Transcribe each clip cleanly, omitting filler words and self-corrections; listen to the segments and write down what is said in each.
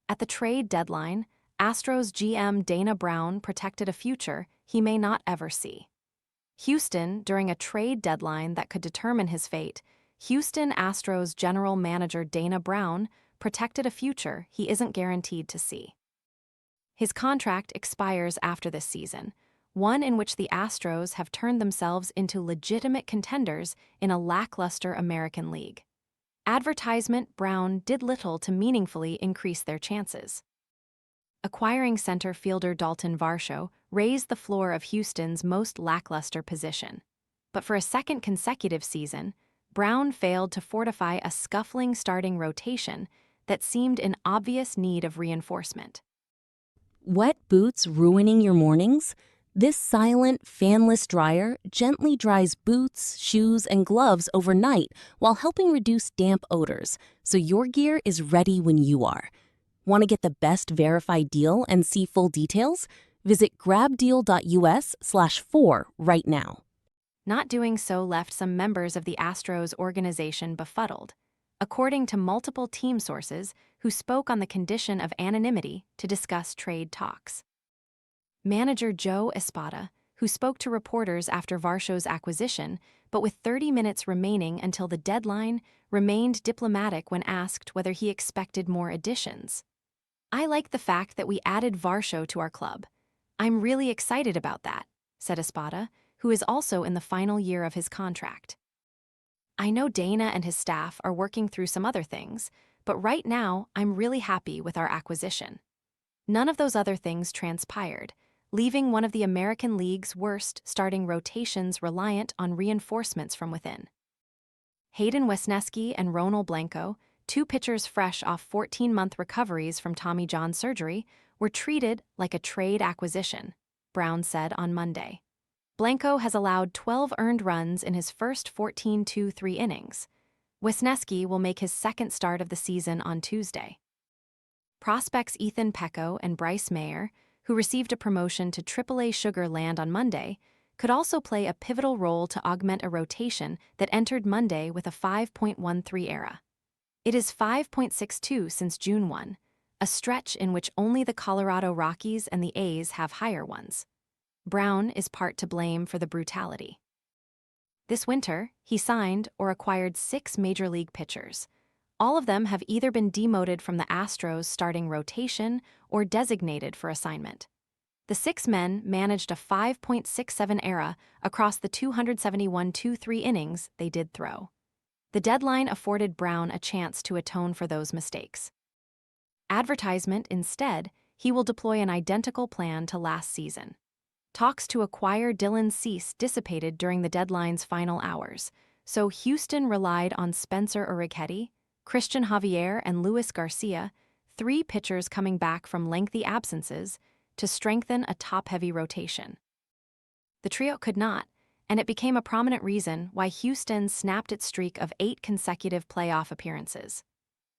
At the trade deadline, Astros GM Dana Brown protected a future he may not ever see. Houston, during a trade deadline that could determine his fate, Houston Astros general manager Dana Brown protected a future he isn't guaranteed to see. His contract expires after this season, one in which the Astros have turned themselves into legitimate contenders in a lackluster American League. Advertisement Brown did little to meaningfully increase their chances. Acquiring center fielder Daulton Varsho raised the floor of Houston's most lackluster position. But for a second consecutive season, Brown failed to fortify a scuffling starting rotation that seemed in obvious need of reinforcement. Wet boots ruining your mornings? This silent, fanless dryer gently dries boots, shoes, and gloves overnight while helping reduce damp odors, so your gear is ready when you are. Want to get the best verified deal and see full details? Visit grabdeal.us/4 right now. Not doing so left some members of the Astros organization befuddled, according to multiple team sources who spoke on the condition of anonymity to discuss trade talks. Manager Joe Espada, who spoke to reporters after Varsho's acquisition, but with 30 minutes remaining until the deadline, remained diplomatic when asked whether he expected more additions. "I like the fact that we added Varsho to our club. I'm really excited about that," said Espada, who is also in the final year of his contract. "I know Dana and his staff are working through some other things, but right now I'm really happy with our acquisition." None of those other things transpired, leaving one of the American League's worst starting rotations reliant on reinforcements from within. Hayden Wesneski and Ronald Blanco, two pitchers fresh off 14-month recoveries from Tommy John surgery, were treated like a trade acquisition, Brown said on Monday. Blanco has allowed 12 earned runs in his first 14-2-3 innings. Wesneski will make his second start of the season on Tuesday. Prospects Ethan Pecco and Bryce Mayer, who received a promotion to AAA Sugar Land on Monday, could also play a pivotal role to augment a rotation that entered Monday with a 5.13 ERA. It is 5.62 since June 1, a stretch in which only the Colorado Rockies and the A's have higher ones. Brown is part to blame for the brutality. This winter, he signed or acquired 6 major league pitchers. All of them have either been demoted from the Astros starting rotation or designated for assignment. The 6 men managed a 5.67 ERA across the 271-2-3 innings they did throw. The deadline afforded Brown a chance to atone for those mistakes. Advertisement, instead, he will deploy an identical plan to last season. Talks to acquire Dylan Cease dissipated during the deadline's final hours, so Houston relied on Spencer Urquidy, Christian Javier, and Luis Garcia, 3 pitchers coming back from lengthy absences, to strengthen a top-heavy rotation. The trio could not, and it became a prominent reason why Houston snapped its streak of 8 consecutive playoff appearances.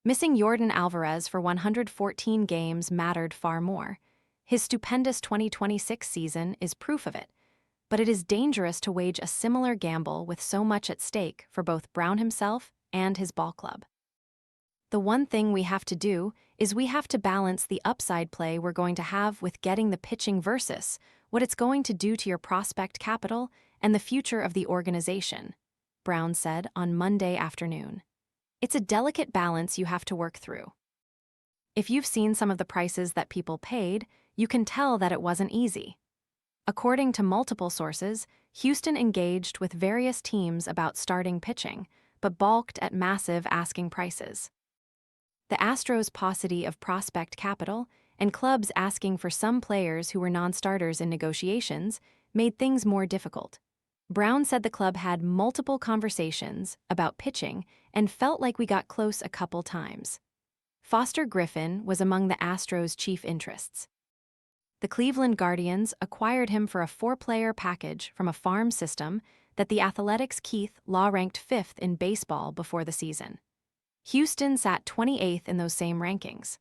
Missing Yordan Alvarez for 114 games mattered far more. His stupendous 2026 season is proof of it, but it is dangerous to wage a similar gamble with so much at stake for both Brown himself and his ball club. "The one thing we have to do is we have to balance the upside play we're going to have with getting the pitching versus what it's going to do to your prospect capital and the future of the organization," Brown said on Monday afternoon. "It's a delicate balance you have to work through. If you've seen some of the prices that people paid, you can tell that it wasn't easy." According to multiple sources, Houston engaged with various teams about starting pitching, but balked at massive asking prices. The Astros' paucity of prospect capital and clubs asking for some players who were non-starters in negotiations made things more difficult. Brown said the club had multiple conversations about pitching and felt like we got close a couple times. Foster Griffin was among the Astros' chief interests. The Cleveland Guardians acquired him for a 4-player package from a farm system that the Athletics' Keith Law ranked 5th in baseball before the season. Houston sat 28th in those same rankings.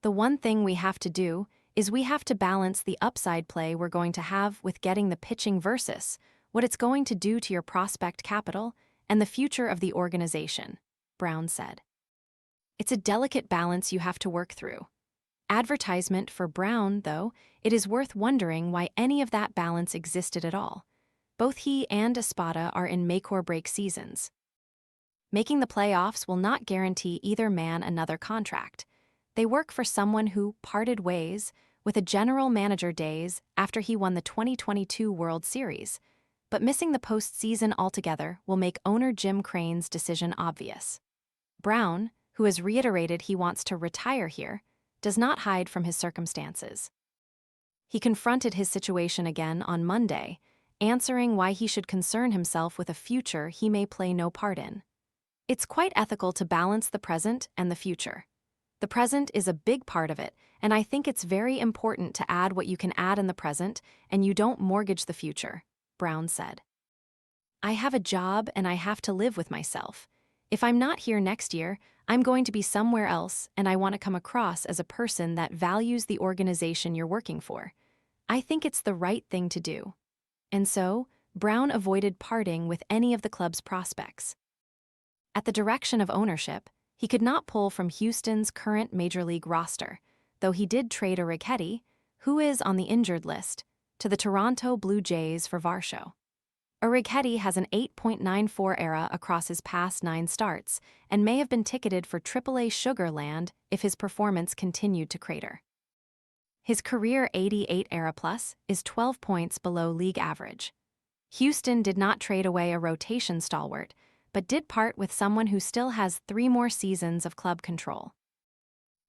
"The one thing we have to do is we have to balance the upside play we're going to have with getting the pitching versus what it's going to do to your prospect capital and the future of the organization," Brown said. It's a delicate balance you have to work through. Advertisement for Brown, though, it is worth wondering why any of that balance existed at all. Both he and Espada are in make-or-break seasons. Making the playoffs will not guarantee either man another contract. They work for someone who parted ways with a general manager days after he won the 2022 World Series, but missing the postseason altogether will make owner Jim Crane's decision obvious. Brown, who has reiterated he wants to retire here, does not hide from his circumstances. He confronted his situation again on Monday, answering why he should concern himself with a future he may play no part in. It's quite ethical to balance the present and the future. The present is a big part of it, and I think it's very important to add what you can add in the present and you don't mortgage the future, Brown said. I have a job and I have to live with myself. If I'm not here next year, I'm going to be somewhere else, and I want to come across as a person that values the organization you're working for. I think it's the right thing to do. And so, Brown avoided parting with any of the club's prospects. At the direction of ownership, he could not pull from Houston's current Major League roster, though he did trade Arrighetti, who is on the injured list, to the Toronto Blue Jays for Varsho. Arrighetti has an 8.94 ERA across his past 9 starts and may have been ticketed for AAA Sugarland if his performance continued to crater. His career 88 ERA plus is 12 points below league average. Houston did not trade away a rotation stalwart, but did part with someone who still has 3 more seasons of club control.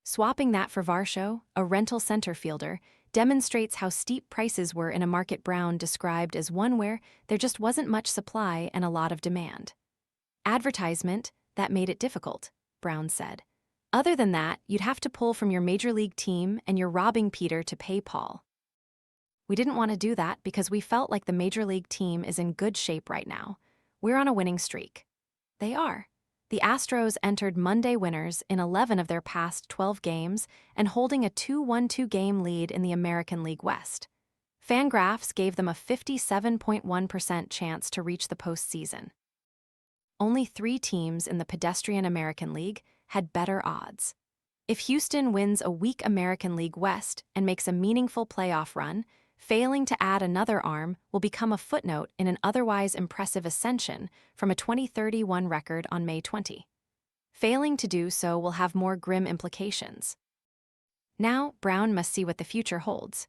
Swapping that for Varsho, a rental center fielder, demonstrates how steep prices were in a market Brown described as one where there just wasn't much supply and a lot of demand. Advertisement, that made it difficult, Brown said. Other than that, you'd have to pull from your major league team and you're robbing Peter to pay Paul. We didn't want to do that because we felt like the major league team is in good shape right now. We're on a winning streak. They are. The Astros entered Monday winners in 11 of their past 12 games and holding a 2-1-2 game lead in the American League West. Fangraphs gave them a 57.1% chance to reach the postseason. Only 3 teams in the pedestrian American League had better odds. If Houston wins a weak American League West and makes a meaningful playoff run, failing to add another arm will become a footnote in an otherwise impressive ascension from a 2031 record on May 20. Failing to do so will have more grim implications. Now, Brown must see what the future holds.